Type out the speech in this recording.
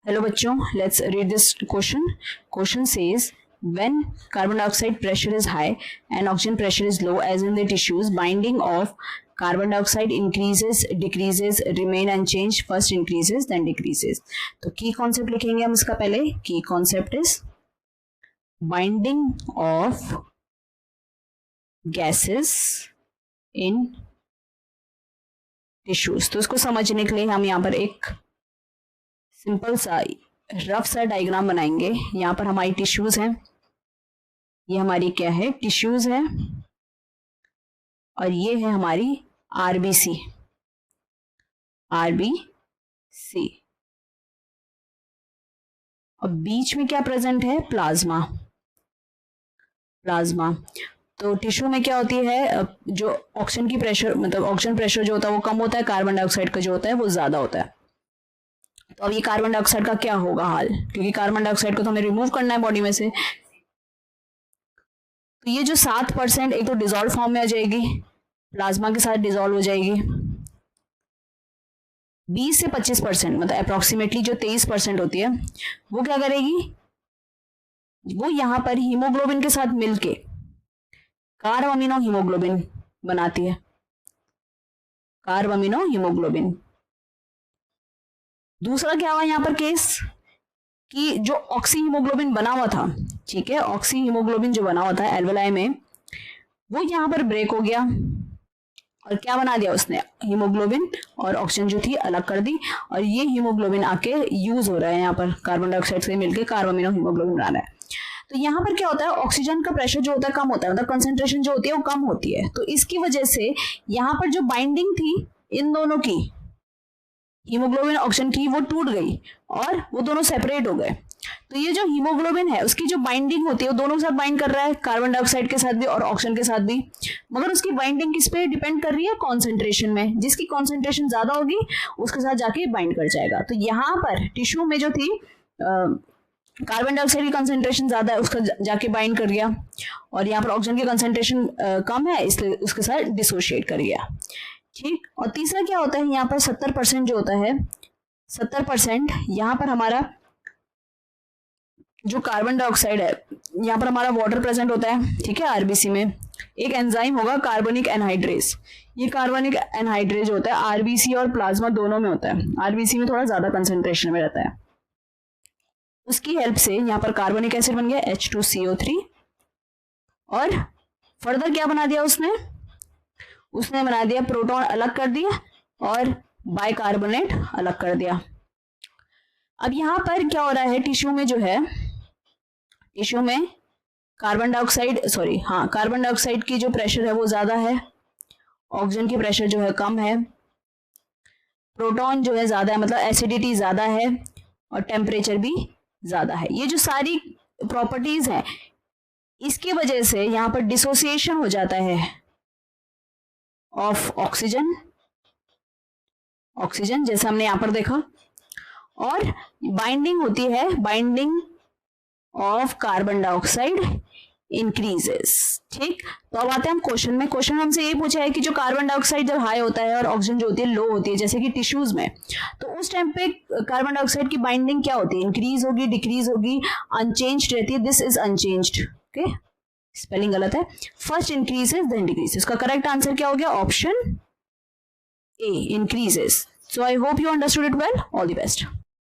Hello बच्चों, let's read this question. Question says when carbon dioxide pressure is high and oxygen pressure is low as in the tissues, binding of carbon dioxide increases, decreases, remain unchanged, first increases then decreases. तो की concept लिखेंगे हम इसका. पहले की concept is binding of gases in tissues. तो इसको समझने के लिए हम यहाँ पर एक सिंपल सा रफ सा डायग्राम बनाएंगे. यहाँ पर हमारी टिश्यूज हैं, ये हमारी क्या है, टिश्यूज है, और ये है हमारी आरबीसी. आरबीसी और बीच में क्या प्रेजेंट है, प्लाज्मा. प्लाज्मा. तो टिश्यू में क्या होती है, जो ऑक्सीजन की प्रेशर मतलब ऑक्सीजन प्रेशर जो होता है वो कम होता है, कार्बन डाइऑक्साइड का जो होता है वो ज्यादा होता है. तो अब ये कार्बन डाइऑक्साइड का क्या होगा हाल, क्योंकि कार्बन डाइऑक्साइड को तो हमें रिमूव करना है बॉडी में से. तो ये जो 7% एक तो डिजोल्व फॉर्म में आ जाएगी, प्लाज्मा के साथ डिजोल्व हो जाएगी. 20 से 25% मतलब अप्रोक्सीमेटली जो 23% होती है वो क्या करेगी, वो यहाँ पर हीमोग्लोबिन के साथ मिलके कार्बामिनो हीमोग्लोबिन बनाती है. Carbamino haemoglobin. दूसरा क्या हुआ यहाँ पर केस कि जो ऑक्सी हीमोग्लोबिन बना हुआ था, ठीक है, ऑक्सी हीमोग्लोबिन जो बना हुआ था एल्वेलाई में, वो यहाँ पर ब्रेक हो गया और क्या बना दिया उसने, हीमोग्लोबिन और ऑक्सीजन जो थी अलग कर दी, और ये हीमोग्लोबिन आके यूज हो रहा है यहाँ पर कार्बन डाइऑक्साइड से मिलकर कार्बामिनो हीमोग्लोबिन बना रहा है. तो यहाँ पर क्या होता है, ऑक्सीजन का प्रेशर जो होता है कम होता है, मतलब कंसेंट्रेशन जो होती है वो कम होती है. तो इसकी वजह से यहाँ पर जो बाइंडिंग थी इन दोनों की, हीमोग्लोबिन ऑक्सीजन की, वो टूट गई और वो दोनों सेपरेट हो गए. तो ये जो हीमोग्लोबिन है उसकी जो बाइंडिंग होती है वो दोनों के साथ बाइंड कर रहा है, कार्बन डाइऑक्साइड के साथ भी और ऑक्सीजन के साथ भी, मगर उसकी बाइंडिंग किस पे डिपेंड कर रही है, कॉन्सेंट्रेशन में. जिसकी कॉन्सेंट्रेशन ज्यादा होगी उसके साथ जाके बाइंड कर जाएगा. तो यहाँ पर टिश्यू में जो थी कार्बन डाइऑक्साइड की कंसेंट्रेशन ज्यादा है, उसका जाके बाइंड कर गया, और यहाँ पर ऑक्सीजन की कंसेंट्रेशन कम है इसलिए उसके साथ डिसोशिएट कर गया. ठीक. और तीसरा क्या होता है, यहाँ पर 70% जो होता है, 70% यहाँ पर हमारा जो कार्बन डाइऑक्साइड है, यहाँ पर हमारा वाटर प्रेजेंट होता है, ठीक है. आरबीसी में एक एंजाइम होगा कार्बोनिक एनहाइड्रेज. ये कार्बोनिक एनहाइड्रेज होता है आरबीसी और प्लाज्मा दोनों में होता है. आरबीसी में थोड़ा ज्यादा कंसेंट्रेशन में रहता है. उसकी हेल्प से यहाँ पर कार्बोनिक एसिड बन गया H2CO3, और फर्दर क्या बना दिया उसने बना दिया प्रोटॉन अलग कर दिया और बाइकार्बोनेट अलग कर दिया. अब यहाँ पर क्या हो रहा है, टिश्यू में जो है, टिश्यू में कार्बन डाइऑक्साइड की जो प्रेशर है वो ज्यादा है, ऑक्सीजन की प्रेशर जो है कम है, प्रोटॉन जो है ज्यादा है, मतलब एसिडिटी ज्यादा है, और टेम्परेचर भी ज्यादा है. ये जो सारी प्रॉपर्टीज है इसकी वजह से यहाँ पर डिसोसिएशन हो जाता है ऑफ ऑक्सीजन, जैसा हमने यहाँ पर देखा, और बाइंडिंग होती है, binding of carbon dioxide increases. ठीक. तो अब आते हैं हम क्वेश्चन में. क्वेश्चन हमसे ये पूछा है कि जो कार्बन डाइऑक्साइड जब हाई होता है और ऑक्सीजन जो होती है लो होती है, जैसे कि टिश्यूज में, तो उस टाइम पे कार्बन डाइऑक्साइड की बाइंडिंग क्या होती है, इंक्रीज होगी, डिक्रीज होगी, अनचेंज्ड रहती है. This is unchanged. Okay, spelling गलत है. First increases then decreases. इसका करेक्ट आंसर क्या हो गया, option A, increases. So I hope you understood it well. All the best.